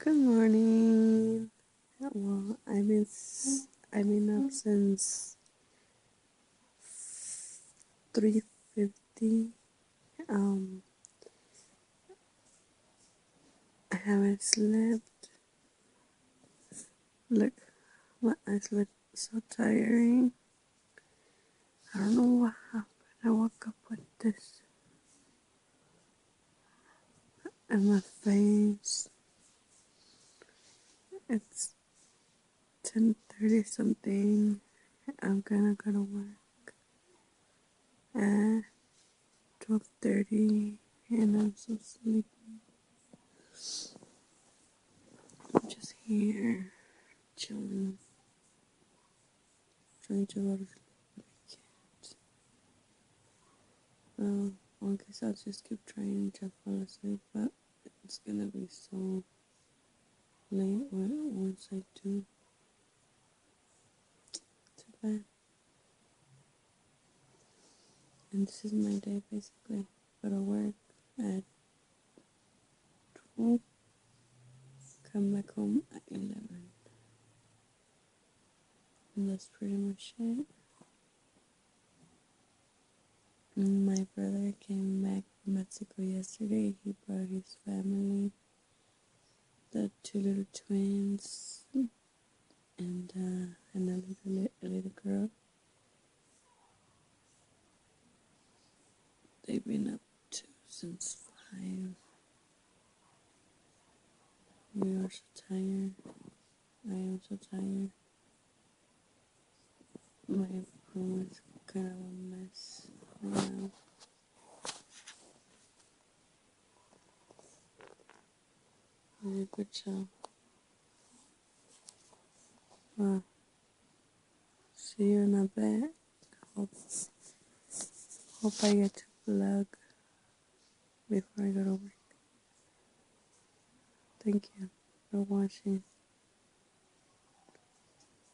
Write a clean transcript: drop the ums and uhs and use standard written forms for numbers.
Good morning. Well, I've been up since 3:50. Um, I haven't slept. Look, my eyes look so tiring. I don't know what happened. I woke up with this in my face. It's 10:30 something. I'm gonna go to work at 12:30, and I'm so sleepy. I'm just here chilling, trying to go to sleep. I guess I'll just keep trying to fall asleep, but it's gonna be so late once I do. Too bad. And this is my day basically. Go to work at 12, come back home at 11. And that's pretty much it. My brother came back from Mexico yesterday. He brought his family, the two little twins, and a little girl. They've been up to since 5. We are so tired. I am so tired. My room is kind of a mess right now. I did a good job. Well, see you in a bit. Hope I get to vlog before I go to work. Thank you for watching.